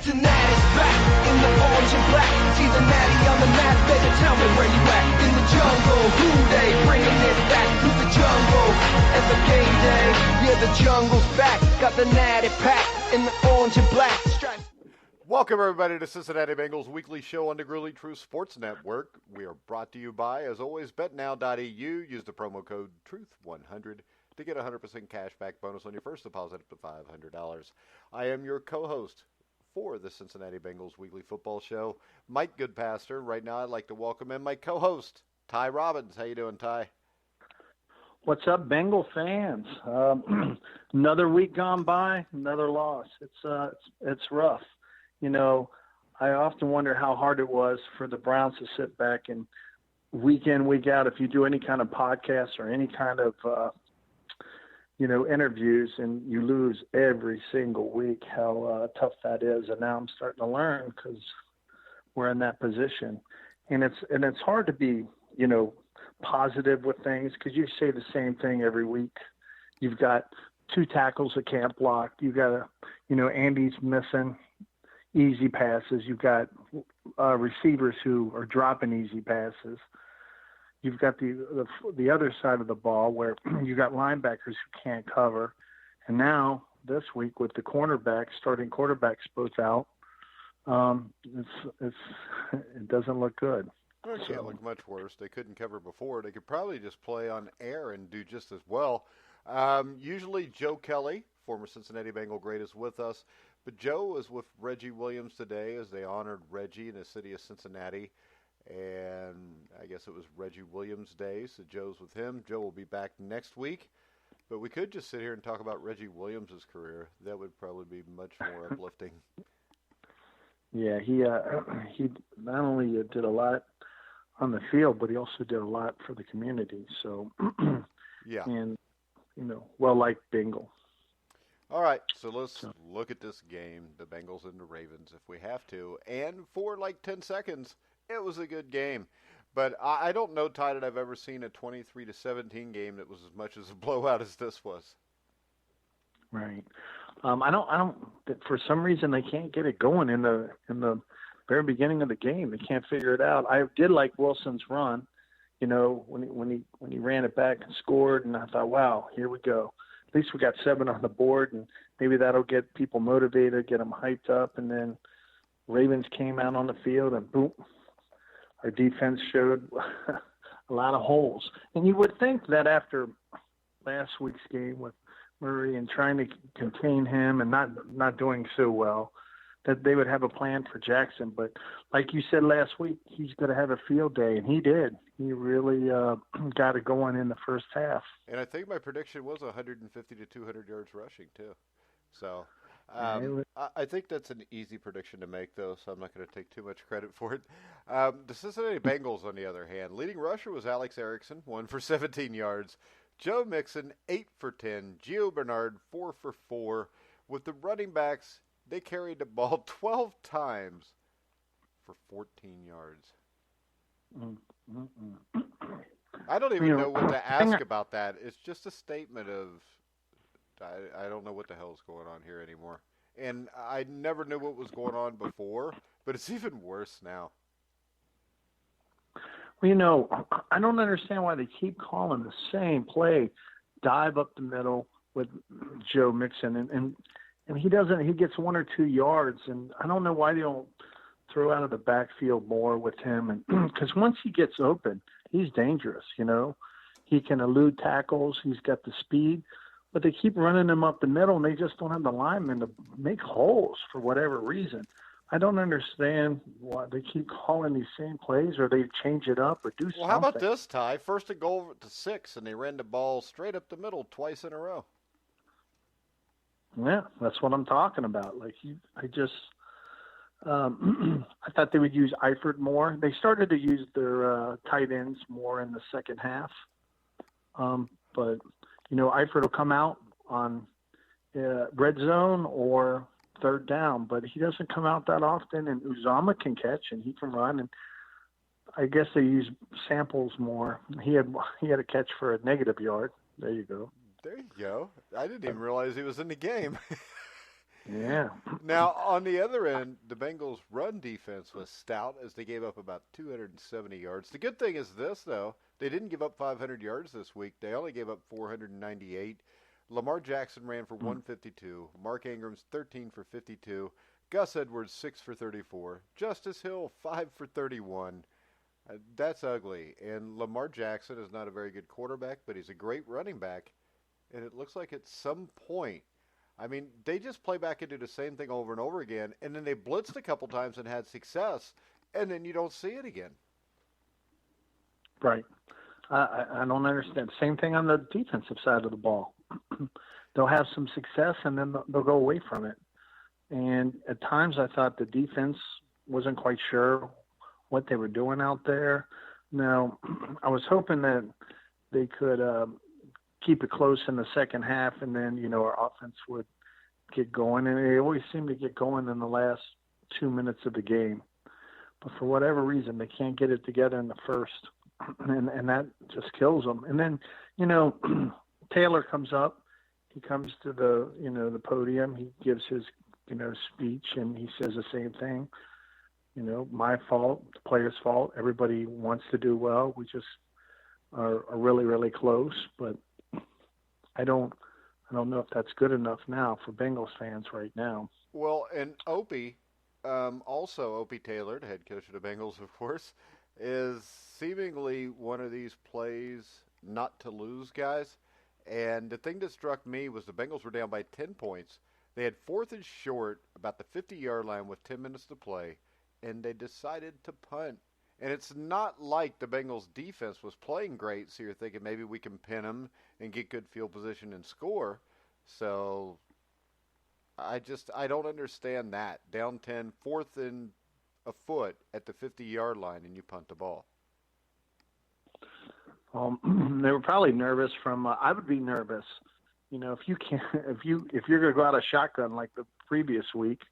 Cincinnati's back in the orange and black. See the natty on the map, baby, tell me where you at. In the jungle, who they bringing it back to the jungle. And the game day, yeah, the jungle's back. Got the natty pack in the orange and black. Stripes. Welcome, everybody, to Cincinnati Bengals weekly show on the Gruely True Sports Network. We are brought to you by, as always, BetNow.eu. Use the promo code TRUTH100 to get a 100% cash back bonus on your first deposit up to $500. I am your co-host for the Cincinnati Bengals weekly football show, Mike Goodpaster. Right now, I'd like to welcome in my co-host, Ty Robbins. How you doing, Ty? What's up, Bengal fans? Another week gone by, another loss. It's rough. You know, I often wonder how hard it was for the Browns to sit back and week in, week out, if you do any kind of podcast or any kind of, interviews, and you lose every single week, how tough that is. And now I'm starting to learn because we're in that position. And it's hard to be, positive with things because you say the same thing every week. You've got 2 tackles that can't block. You got Andy's missing easy passes. You've got receivers who are dropping easy passes. You've got the other side of the ball where you got linebackers who can't cover. And now this week with the starting quarterbacks both out, it doesn't look good. It can't look much worse. They couldn't cover before. They could probably just play on air and do just as well. Usually Joe Kelly, former Cincinnati Bengal great, is with us. But Joe is with Reggie Williams today as they honored Reggie in the city of Cincinnati. And I guess it was Reggie Williams Day, so Joe's with him. Joe will be back next week. But we could just sit here and talk about Reggie Williams' career. That would probably be much more uplifting. Yeah, he not only did a lot on the field, but he also did a lot for the community. So, yeah. And, well-liked Bengal. All right, so let's look at this game, the Bengals and the Ravens, if we have to. And for like 10 seconds, it was a good game. But I don't know, Ty, that I've ever seen a 23-17 game that was as much as a blowout as this was. Right. I don't. For some reason, they can't get it going in the very beginning of the game. They can't figure it out. I did like Wilson's run, when he ran it back and scored, and I thought, wow, here we go. At least we got 7 on the board, and maybe that'll get people motivated, get them hyped up. And then Ravens came out on the field, and boom, our defense showed a lot of holes. And you would think that after last week's game with Murray and trying to contain him and not doing so well, that they would have a plan for Jackson. But like you said last week, he's going to have a field day, and he did. He really got it going in the first half. And I think my prediction was 150 to 200 yards rushing, too. So I think that's an easy prediction to make, though, so I'm not going to take too much credit for it. The Cincinnati Bengals, on the other hand, leading rusher was Alex Erickson, 1 for 17 yards. Joe Mixon, 8 for 10. Gio Bernard, 4 for 4. With the running backs, they carried the ball 12 times for 14 yards. I don't even know what to ask about that. It's just a statement of, I don't know what the hell is going on here anymore. And I never knew what was going on before, but it's even worse now. Well, I don't understand why they keep calling the same play, dive up the middle with Joe Mixon, and he doesn't. He gets 1 or 2 yards, and I don't know why they don't throw out of the backfield more with him. And because once he gets open, he's dangerous. He can elude tackles. He's got the speed, but they keep running him up the middle, and they just don't have the linemen to make holes for whatever reason. I don't understand why they keep calling these same plays, or they change it up or do something. Well, how about this, Ty? First and goal to 6, and they ran the ball straight up the middle twice in a row. Yeah, that's what I'm talking about. I thought they would use Eifert more. They started to use their tight ends more in the second half. But, Eifert will come out on red zone or third down, but he doesn't come out that often, and Uzama can catch and he can run, and I guess they use Samples more. He had a catch for a negative yard. There you go. There you go. I didn't even realize he was in the game. Yeah. Now, on the other end, the Bengals' run defense was stout as they gave up about 270 yards. The good thing is this, though. They didn't give up 500 yards this week. They only gave up 498. Lamar Jackson ran for 152. Mark Ingram's 13 for 52. Gus Edwards, 6 for 34. Justice Hill, 5 for 31. That's ugly. And Lamar Jackson is not a very good quarterback, but he's a great running back. And it looks like at some point, I mean, they just play back into the same thing over and over again, and then they blitzed a couple times and had success, and then you don't see it again. Right. I don't understand. Same thing on the defensive side of the ball. They'll have some success, and then they'll go away from it. And at times I thought the defense wasn't quite sure what they were doing out there. Now, I was hoping that they could keep it close in the second half, and then, our offense would get going. And they always seem to get going in the last 2 minutes of the game. But for whatever reason, they can't get it together in the first. And that just kills them. And then, Taylor comes up. He comes to the podium. He gives his, speech, and he says the same thing. My fault, the player's fault. Everybody wants to do well. We just are really, really close. But I don't know if that's good enough now for Bengals fans right now. Well, and Opie Taylor, the head coach of the Bengals, of course, is seemingly one of these plays not to lose guys. And the thing that struck me was the Bengals were down by 10 points. They had 4th and short about the 50-yard line with 10 minutes to play, and they decided to punt. And it's not like the Bengals defense was playing great, so you're thinking maybe we can pin them and get good field position and score. So I don't understand that. Down 10, 4th and a foot at the 50-yard line, and you punt the ball. They were probably nervous from. I would be nervous, if you're going to go out a shotgun like the previous week,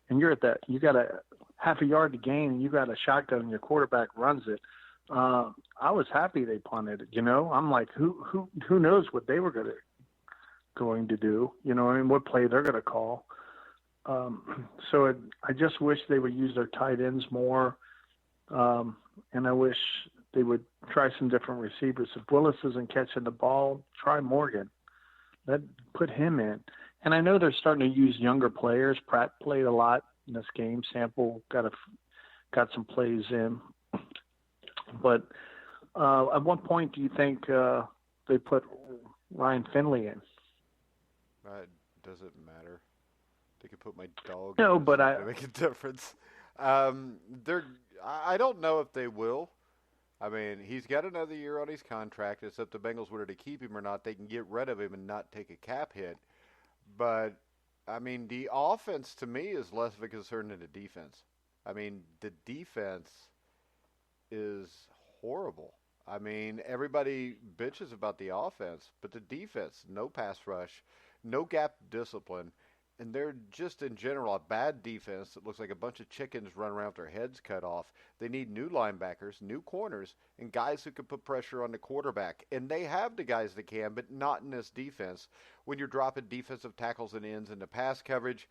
and you're at that, you got a half a yard to gain, and you got a shotgun, and your quarterback runs it. I was happy they punted it. I'm like, who knows what they were going to do? What play they're going to call. I just wish they would use their tight ends more, and I wish they would try some different receivers. If Willis isn't catching the ball, try Morgan. Put him in. And I know they're starting to use younger players. Pratt played a lot in this game. Sample got some plays in. But at what point do you think they put Ryan Finley in? Doesn't matter. They could put my dog. No, in but to make a difference. I don't know if they will. I mean, he's got another year on his contract. It's up to Bengals whether to keep him or not. They can get rid of him and not take a cap hit. But, I mean, the offense to me is less of a concern than the defense. I mean, the defense is horrible. I mean, everybody bitches about the offense, but the defense, no pass rush, no gap discipline, and they're just in general a bad defense that looks like a bunch of chickens run around with their heads cut off. They need new linebackers, new corners, and guys who can put pressure on the quarterback. And they have the guys that can, but not in this defense. When you're dropping defensive tackles and ends into pass coverage,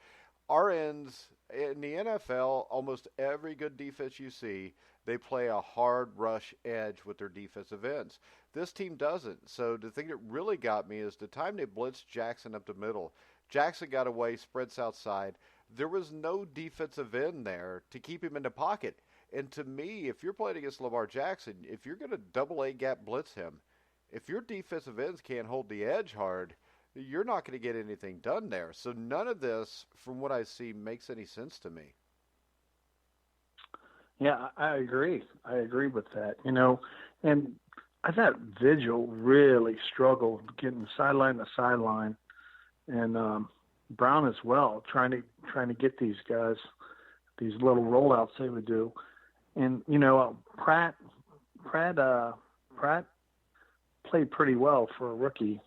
our ends in the NFL, almost every good defense you see, they play a hard rush edge with their defensive ends. This team doesn't. So the thing that really got me is the time they blitzed Jackson up the middle. Jackson got away, spreads outside. There was no defensive end there to keep him in the pocket. And to me, if you're playing against Lamar Jackson, if you're going to double A gap blitz him, if your defensive ends can't hold the edge hard, you're not going to get anything done there. So none of this, from what I see, makes any sense to me. Yeah, I agree. I agree with that. And I thought Vigil really struggled getting sideline to sideline. And Brown as well, trying to get these guys, these little rollouts they would do. And Pratt played pretty well for a rookie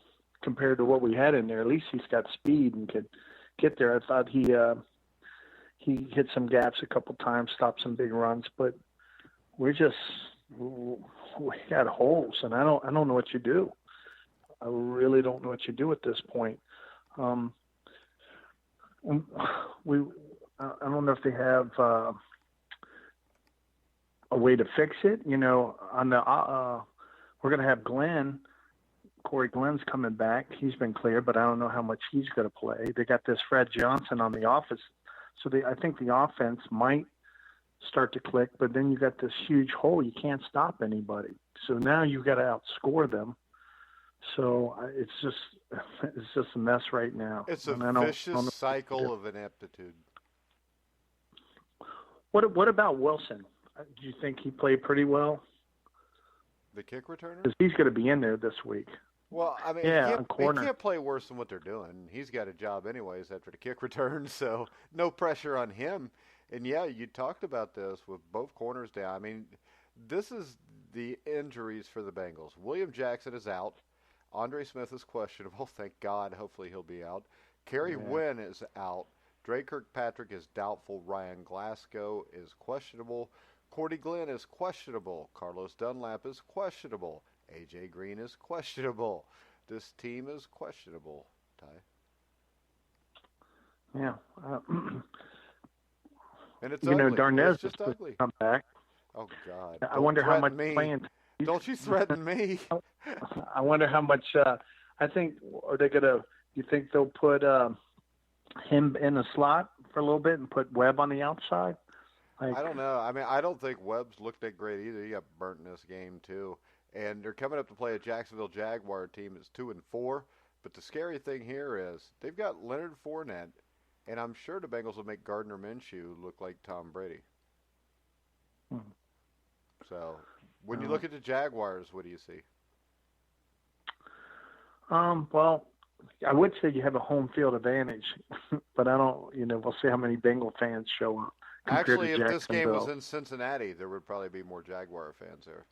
compared to what we had in there. At least he's got speed and could get there. I thought he hit some gaps a couple times, stopped some big runs, but we got holes, and I don't know what you do. I really don't know what you do at this point. we I don't know if they have a way to fix it. On the we're going to have Corey Glenn's coming back. He's been cleared, but I don't know how much he's going to play. They got this Fred Johnson on the offense, so I think the offense might start to click. But then you got this huge hole. You can't stop anybody. So now you got to outscore them. So it's just a mess right now. It's a vicious cycle of ineptitude. What about Wilson? Do you think he played pretty well? The kick returner? Because he's going to be in there this week. Well, I mean, yeah, he can't play worse than what they're doing. He's got a job anyways after the kick return, so no pressure on him. And, yeah, you talked about this with both corners down. I mean, this is the injuries for the Bengals. William Jackson is out. Andre Smith is questionable. Thank God. Hopefully he'll be out. Kerry Wynn is out. Dre Kirkpatrick is doubtful. Ryan Glasgow is questionable. Cordy Glenn is questionable. Carlos Dunlap is questionable. A.J. Green is questionable. This team is questionable, Ty. Yeah. And it's ugly. Darnez is just ugly. Come back. Oh, God. I wonder how much playing. Don't you threaten me. I wonder how much I think are they going to – you think they'll put him in the slot for a little bit and put Webb on the outside? I don't know. I mean, I don't think Webb's looked that great either. He got burnt in this game, too. And they're coming up to play a Jacksonville Jaguar team that's 2-4. But the scary thing here is they've got Leonard Fournette, and I'm sure the Bengals will make Gardner Minshew look like Tom Brady. So, when you look at the Jaguars, what do you see? Well, I would say you have a home field advantage, but I don't. We'll see how many Bengal fans show up. Actually, if this game was in Cincinnati, there would probably be more Jaguar fans there.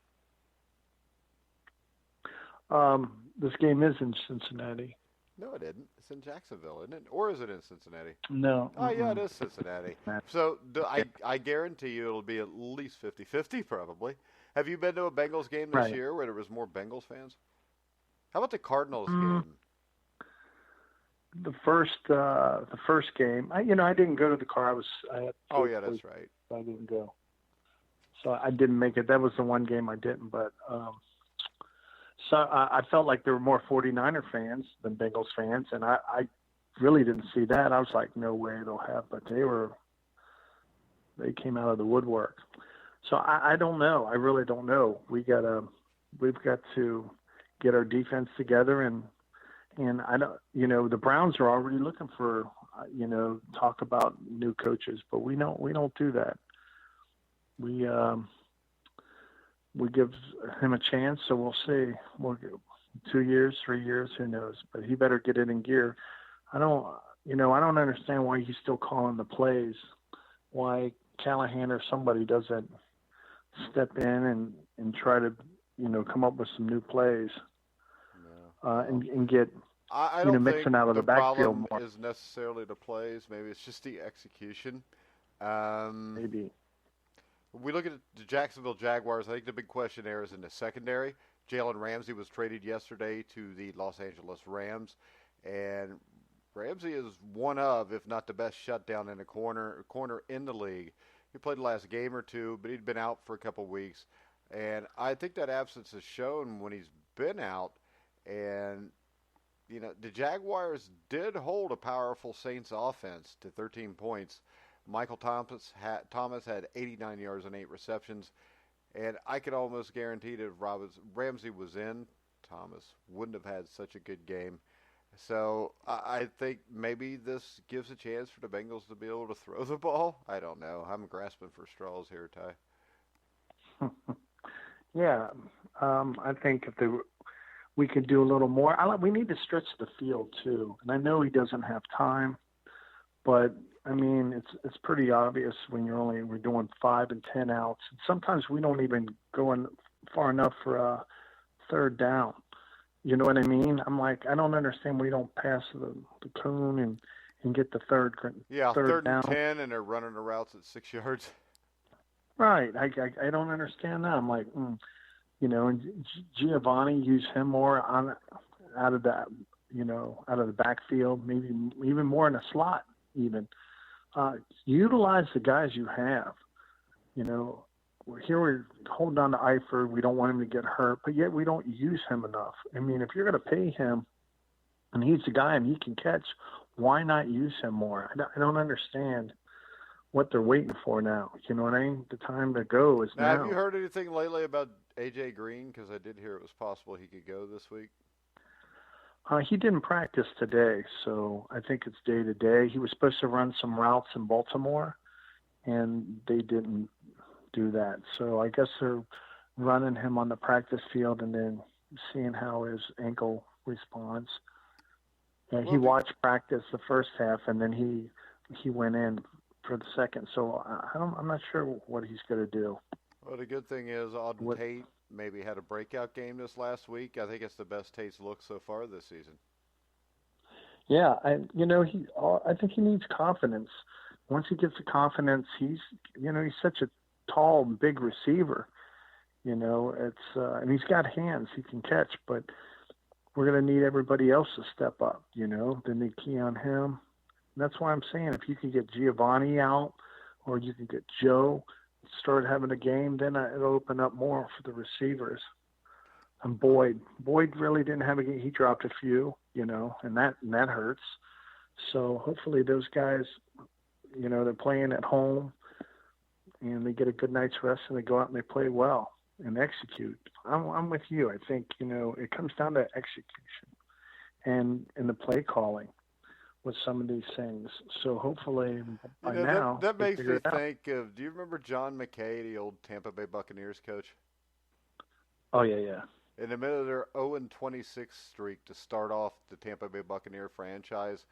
This game is in Cincinnati. No, it isn't. It's in Jacksonville, isn't it? Or is it in Cincinnati? No. Oh, yeah, it is Cincinnati. So I guarantee you it'll be at least 50-50 probably. Have you been to a Bengals game this year where there was more Bengals fans? How about the Cardinals game? The first game, I didn't go to the car. Oh yeah, that's right. I didn't go, so I didn't make it. That was the one game I didn't. But so I felt like there were more 49er fans than Bengals fans, and I really didn't see that. I was like, no way they'll have, but they came out of the woodwork. So I don't know. I really don't know. We've got to get our defense together and I don't, the Browns are already looking for, talk about new coaches, but we don't do that. We give him a chance, so we'll see. We'll 2 years, 3 years, who knows? But he better get it in gear. I don't understand why he's still calling the plays. Why Callahan or somebody doesn't step in and try to, come up with some new plays. And get I don't mixing think out of the backfield more. Problem is necessarily the plays. Maybe it's just the execution. Maybe. When we look at the Jacksonville Jaguars, I think the big question there is in the secondary. Jalen Ramsey was traded yesterday to the Los Angeles Rams, and Ramsey is one of, if not the best shutdown in the corner in the league. He played the last game or two, but he'd been out for a couple weeks, and I think that absence has shown when he's been out. And, the Jaguars did hold a powerful Saints offense to 13 points. Michael Thomas had 89 yards and 8 receptions. And I could almost guarantee that if Ramsey was in, Thomas wouldn't have had such a good game. So I think maybe this gives a chance for the Bengals to be able to throw the ball. I don't know. I'm grasping for straws here, Ty. Yeah. I think if we could do a little more. We need to stretch the field too, and I know he doesn't have time, but I mean it's pretty obvious when we're doing 5 and 10 outs. And sometimes we don't even go in far enough for a third down. You know what I mean? I'm like, I don't understand. We don't pass the cone and get the third third down. and 10, and they're running the routes at 6 yards. Right. I don't understand that. I'm like. And Giovanni, use him more out of the backfield, maybe even more in a slot. even. Utilize the guys you have. You know, we're holding on to Eifert. We don't want him to get hurt, but yet we don't use him enough. I mean, if you're going to pay him and he's the guy and he can catch, why not use him more? I don't understand what they're waiting for now. You know what I mean? The time to go is now. Have you heard anything lately about A.J. Green? Because I did hear it was possible he could go this week. He didn't practice today, so I think it's day to day. He was supposed to run some routes in Baltimore, and they didn't do that. So I guess they're running him on the practice field and then seeing how his ankle responds. And he watched practice the first half, and then he went in for the second. So I'm not sure what he's going to do. Well, the good thing is Auden Tate maybe had a breakout game this last week. I think it's the best Tate's look so far this season. Yeah, I think he needs confidence. Once he gets the confidence, he's such a tall, big receiver. You know, and he's got hands, he can catch, but we're going to need everybody else to step up. You know, they need key on him. And that's why I'm saying if you can get Giovanni out, or you can get Joe start having a game, then it'll open up more for the receivers. And Boyd really didn't have a game. He dropped a few, you know, and that hurts. So hopefully those guys, you know, they're playing at home and they get a good night's rest and they go out and they play well and execute. I'm with you. I think, you know, it comes down to execution and the play calling with some of these things. So hopefully by now that makes me think of, do you remember John McKay, the old Tampa Bay Buccaneers coach? Oh, yeah. In the middle of their 0-26 streak to start off the Tampa Bay Buccaneer franchise,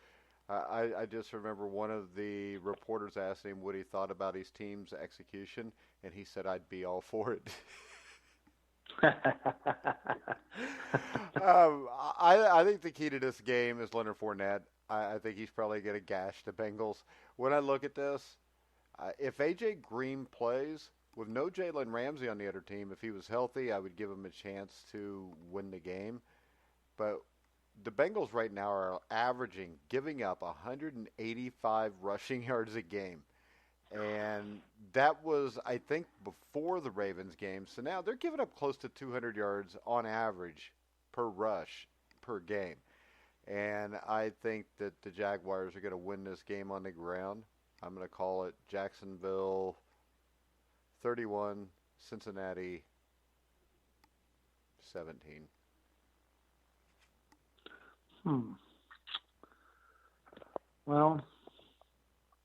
I just remember one of the reporters asked him what he thought about his team's execution, and he said, "I'd be all for it." I think the key to this game is Leonard Fournette. I think he's probably going to gash the Bengals. When I look at this, if A.J. Green plays, with no Jalen Ramsey on the other team, if he was healthy, I would give him a chance to win the game. But the Bengals right now are averaging, giving up 185 rushing yards a game. And that was, I think, before the Ravens game. So now they're giving up close to 200 yards on average per rush per game. And I think that the Jaguars are going to win this game on the ground. I'm going to call it Jacksonville 31, Cincinnati 17. Well,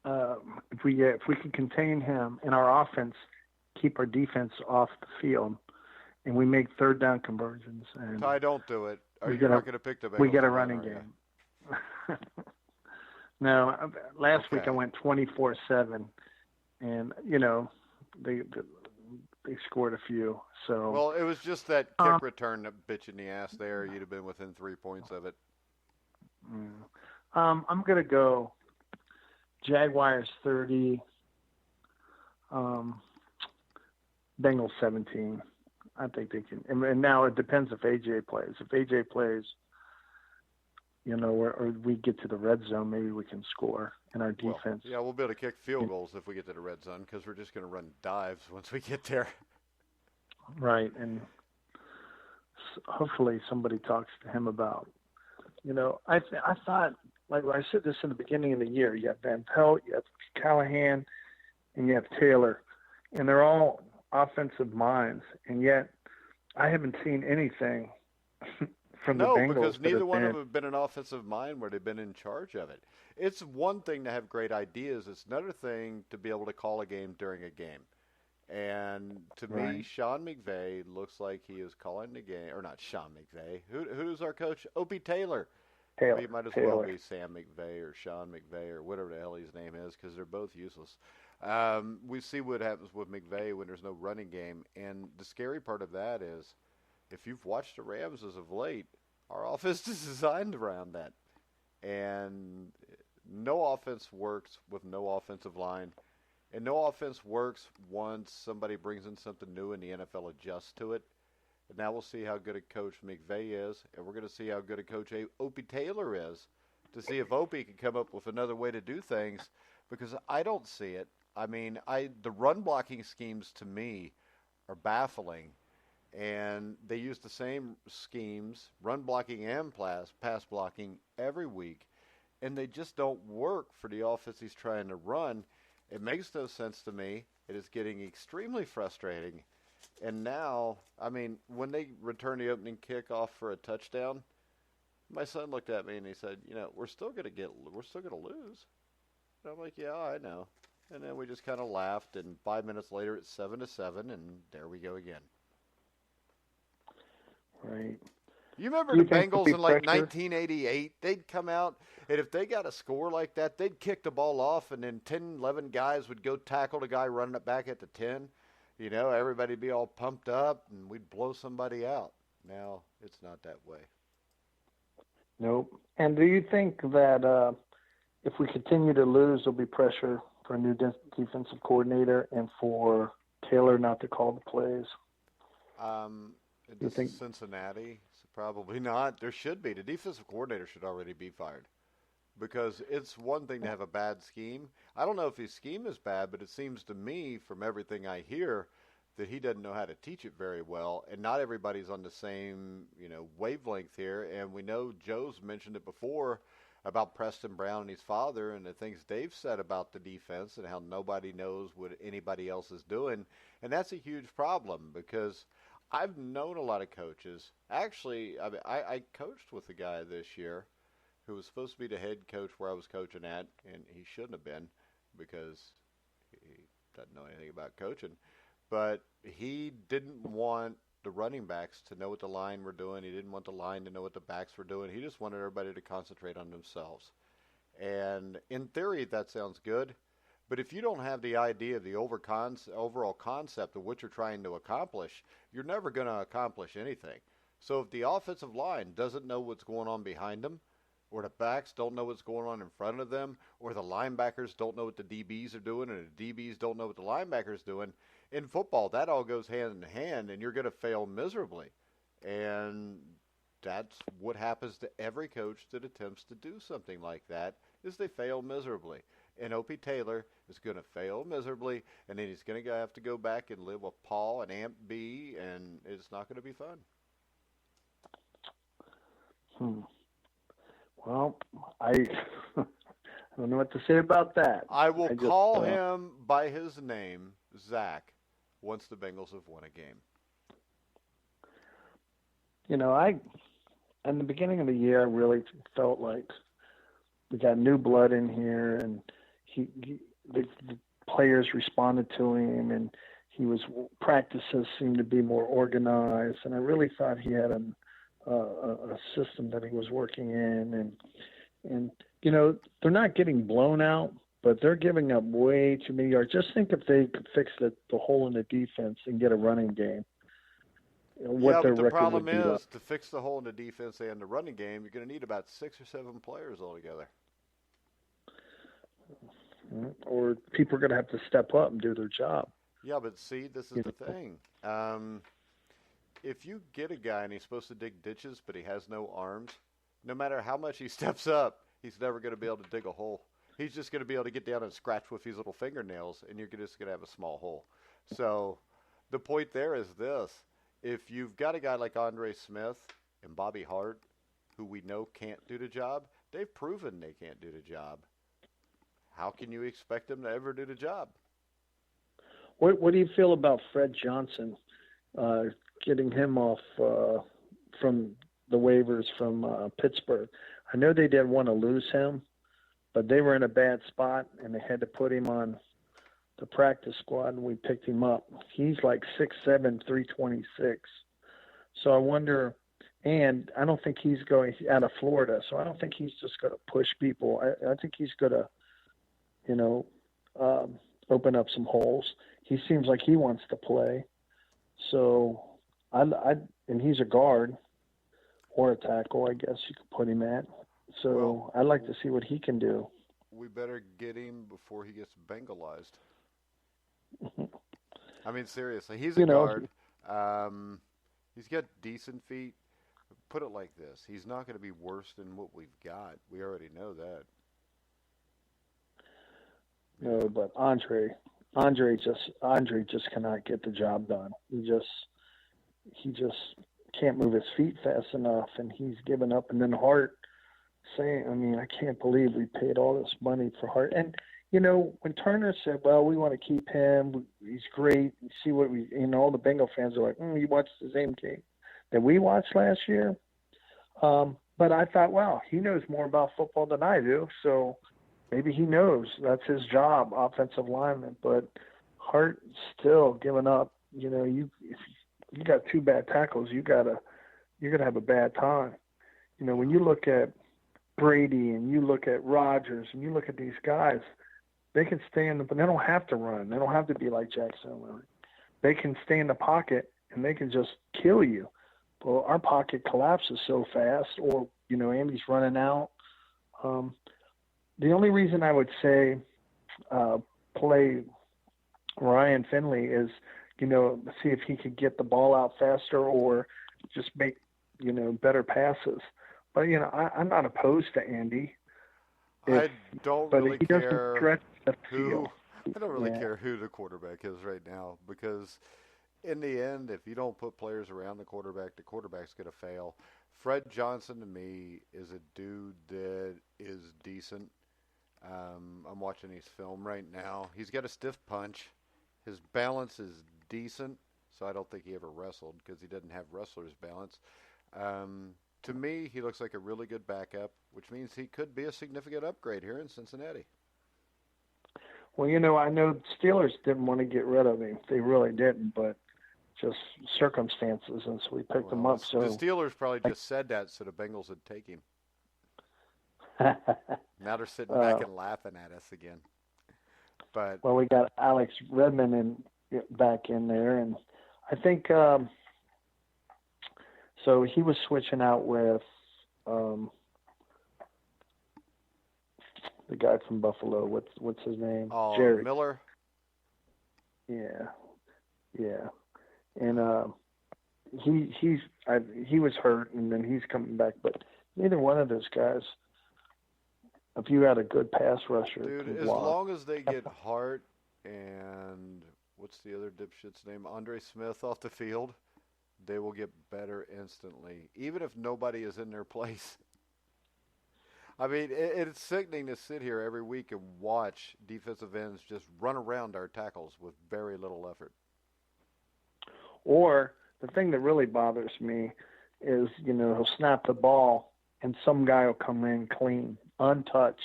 if we can contain him and our offense, keep our defense off the field, and we make third down conversions. And Ty, don't do it. Are you not going to pick the Bengals? We get a running game. No, last week I went 24-7, and you know they scored a few. So well, it was just that kick return that bit you in the ass there. You'd have been within 3 points of it. I'm gonna go Jaguars 30, Bengals 17. I think they can. And now it depends if AJ plays. If AJ plays, you know, or we get to the red zone, maybe we can score in our defense. Well, yeah, we'll be able to kick field goals if we get to the red zone because we're just going to run dives once we get there. Right, and hopefully somebody talks to him about, you know, I thought, like I said this in the beginning of the year, you have Van Pelt, you have Callahan, and you have Taylor, and they're all offensive minds, and yet I haven't seen anything from the Bengals. No, because neither one of them have been an offensive mind where they've been in charge of it. It's one thing to have great ideas. It's another thing to be able to call a game during a game. And to me, Sean McVay looks like he is calling the game. Or not Sean McVay. Who's our coach? Opie Taylor. He might as well be Sam McVay or Sean McVay or whatever the hell his name is because they're both useless. We see what happens with McVay when there's no running game. And the scary part of that is if you've watched the Rams as of late, our offense is designed around that. And no offense works with no offensive line. And no offense works once somebody brings in something new and the NFL adjusts to it. And now we'll see how good a coach McVay is, and we're going to see how good a coach Opie Taylor is to see if Opie can come up with another way to do things, because I don't see it. I mean, the run blocking schemes to me are baffling, and they use the same schemes, run blocking and pass blocking, every week, and they just don't work for the offense he's trying to run. It makes no sense to me. It is getting extremely frustrating. And now, I mean, when they return the opening kickoff for a touchdown, my son looked at me and he said, we're still going to lose. And I'm like, yeah, I know. And then we just kind of laughed, and 5 minutes later it's 7-7, and there we go again. Right. You remember the Bengals in like 1988? They'd come out, and if they got a score like that, they'd kick the ball off, and then 10, 11 guys would go tackle the guy running it back at the 10. Everybody'd be all pumped up, and we'd blow somebody out. Now it's not that way. Nope. And do you think that if we continue to lose, there'll be pressure for a new defensive coordinator and for Taylor not to call the plays? This is Cincinnati, so probably not. There should be. The defensive coordinator should already be fired, because it's one thing to have a bad scheme. I don't know if his scheme is bad, but it seems to me, from everything I hear, that he doesn't know how to teach it very well, and not everybody's on the same, wavelength here. And we know Joe's mentioned it before about Preston Brown and his father, and the things they've said about the defense and how nobody knows what anybody else is doing. And that's a huge problem, because I've known a lot of coaches. Actually, I coached with a guy this year who was supposed to be the head coach where I was coaching at, and he shouldn't have been, because he doesn't know anything about coaching. But he didn't want the running backs to know what the line were doing. He didn't want the line to know what the backs were doing. He just wanted everybody to concentrate on themselves. And in theory, that sounds good. But if you don't have the idea of the overall concept of what you're trying to accomplish, you're never going to accomplish anything. So if the offensive line doesn't know what's going on behind them, or the backs don't know what's going on in front of them, or the linebackers don't know what the DBs are doing, and the DBs don't know what the linebackers are doing, in football, that all goes hand in hand, and you're going to fail miserably. And that's what happens to every coach that attempts to do something like that, is they fail miserably. And Opie Taylor is going to fail miserably, and then he's going to have to go back and live with Paul and Aunt B, and it's not going to be fun. Well, I don't know what to say about that. I will call him by his name, Zach, once the Bengals have won a game. In the beginning of the year, I really felt like we got new blood in here, and the players responded to him, and practices seemed to be more organized, and I really thought he had a system that he was working in, and they're not getting blown out, but they're giving up way too many yards. Just think if they could fix the hole in the defense and get a running game. What their but the record problem would be is, like. to fix the hole in the defense and the running game, you're going to need about 6 or 7 players altogether. Or people are going to have to step up and do their job. Yeah, but see, this is the thing. If you get a guy and he's supposed to dig ditches, but he has no arms, no matter how much he steps up, he's never going to be able to dig a hole. He's just going to be able to get down and scratch with his little fingernails, and you're just going to have a small hole. So the point there is this. If you've got a guy like Andre Smith and Bobby Hart, who we know can't do the job, they've proven they can't do the job. How can you expect them to ever do the job? What do you feel about Fred Johnson, getting him off from the waivers from Pittsburgh? I know they didn't want to lose him, but they were in a bad spot, and they had to put him on the practice squad, and we picked him up. He's like 6'7", 326. So I wonder, and I don't think he's going out of Florida, so I don't think he's just going to push people. I think he's going to, open up some holes. He seems like he wants to play. So and he's a guard or a tackle, I guess you could put him at. So I'd like to see what he can do. We better get him before he gets Bengalized. I mean, seriously, he's a guard. He's got decent feet, put it like this. He's not going to be worse than what we've got. We already know that. No, but Andre just cannot get the job done. He just can't move his feet fast enough, and he's given up. And then Hart saying, I mean, I can't believe we paid all this money for Hart. And when Turner said, well, we want to keep him, he's great. You see what all the Bengal fans are like, he watched the same game that we watched last year. But I thought, wow, he knows more about football than I do. So maybe he knows that's his job, offensive lineman. But Hart still giving up. If you got two bad tackles, you're gonna have a bad time. When you look at Brady and you look at Rodgers and you look at these guys, they can stand, but they don't have to run. They don't have to be like Jackson. They can stay in the pocket and they can just kill you. Well, our pocket collapses so fast, or Andy's running out. The only reason I would say play Ryan Finley is, see if he could get the ball out faster or just make, better passes. But, I'm not opposed to Andy. I don't really care who. I don't really Yeah. care who the quarterback is right now, because in the end, if you don't put players around the quarterback's going to fail. Fred Johnson, to me, is a dude that is decent. I'm watching his film right now. He's got a stiff punch. His balance is decent, so I don't think he ever wrestled because he doesn't have wrestler's balance. To me, he looks like a really good backup, which means he could be a significant upgrade here in Cincinnati. Well, I know Steelers didn't want to get rid of him. They really didn't, but just circumstances, and so we picked him up. So the Steelers probably just said that so the Bengals would take him. Now they're sitting back and laughing at us again. But well, we got Alex Redmond back in there, and I think so. He was switching out with the guy from Buffalo. What's his name? Oh, Jerry Miller. Yeah, and he was hurt, and then he's coming back. But neither one of those guys, if you had a good pass rusher, dude, as long as they get Hart and what's the other dipshit's name, Andre Smith off the field, they will get better instantly, even if nobody is in their place. I mean, it's sickening to sit here every week and watch defensive ends just run around our tackles with very little effort. Or the thing that really bothers me is, he'll snap the ball and some guy will come in clean, untouched,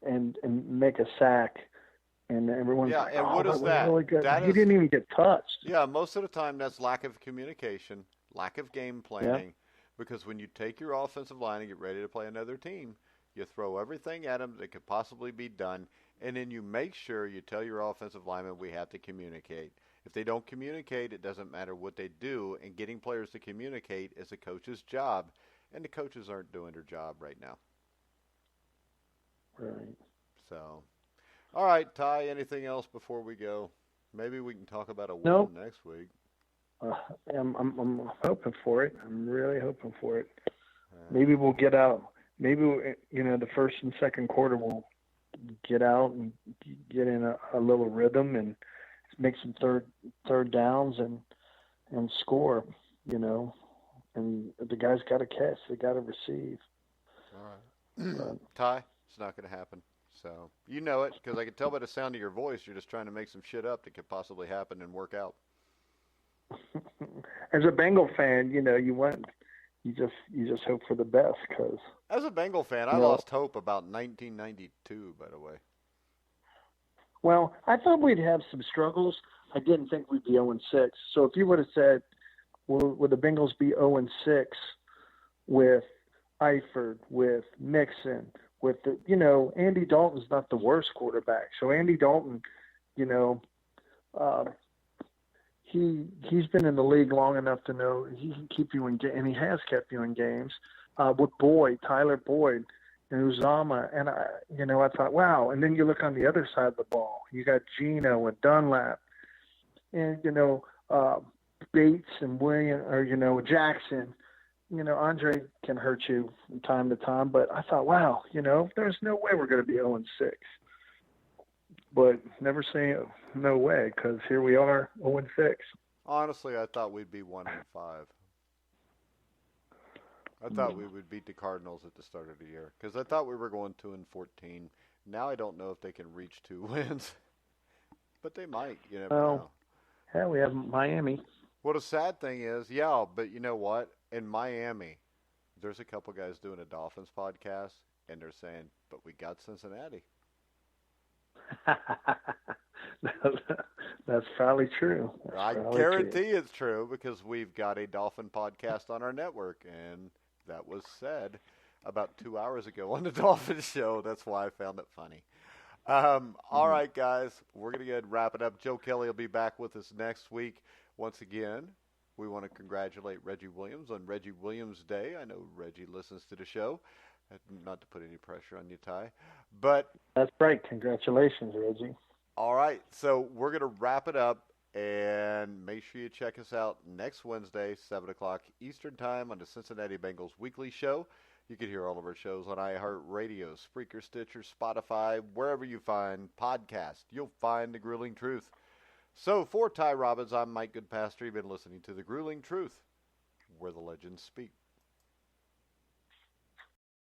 and make a sack. And everyone's like, and what is that? Really good. He didn't even get touched. Yeah, most of the time that's lack of communication, lack of game planning. Yeah. Because when you take your offensive line and get ready to play another team, you throw everything at them that could possibly be done, and then you make sure you tell your offensive lineman we have to communicate. If they don't communicate, it doesn't matter what they do, and getting players to communicate is a coach's job, and the coaches aren't doing their job right now. Right. So, all right, Ty, anything else before we go? Maybe we can talk about a win next week. I'm hoping for it. I'm really hoping for it. Maybe we'll get out. Maybe the first and second quarter we'll get out and get in a little rhythm and make some third downs and score. And the guys got to catch. They got to receive. All right, Ty, it's not going to happen. So you know it because I can tell by the sound of your voice you're just trying to make some shit up that could possibly happen and work out. As a Bengal fan, you just hope for the best. Cause as a Bengal fan, I lost hope about 1992. By the way. Well, I thought we'd have some struggles. I didn't think we'd be 0-6. So if you would have said, would the Bengals be 0-6 with Eifert, with Mixon, with Andy Dalton's not the worst quarterback. So Andy Dalton, he's been in the league long enough to know he can keep you in and he has kept you in games. With Tyler Boyd, and Uzama, and I thought, wow. And then you look on the other side of the ball, you got Gino and Dunlap, and Bates and William, or Jackson. Andre can hurt you from time to time, but I thought, wow, there's no way we're going to be 0-6. But never say no way, because here we are, 0-6. Honestly, I thought we'd be 1-5. I thought we would beat the Cardinals at the start of the year because I thought we were going 2-14. Now I don't know if they can reach 2 wins, but they might. You never know. Yeah, we have Miami. Well, the sad thing is, but you know what? In Miami, there's a couple guys doing a Dolphins podcast, and they're saying, but we got Cincinnati. That's probably true. I guarantee it's true because we've got a Dolphin podcast on our network, and that was said about 2 hours ago on the Dolphin show. That's why I found it funny. All right, guys, we're going to go ahead and wrap it up. Joe Kelly will be back with us next week. Once again, we want to congratulate Reggie Williams on Reggie Williams Day. I know Reggie listens to the show. Not to put any pressure on you, Ty. But that's right. Congratulations, Reggie. All right, so we're going to wrap it up, and make sure you check us out next Wednesday, 7 o'clock Eastern Time on the Cincinnati Bengals Weekly Show. You can hear all of our shows on iHeartRadio, Spreaker, Stitcher, Spotify, wherever you find podcasts. You'll find The Grueling Truth. So for Ty Robbins, I'm Mike Goodpaster. You've been listening to The Grueling Truth, where the legends speak.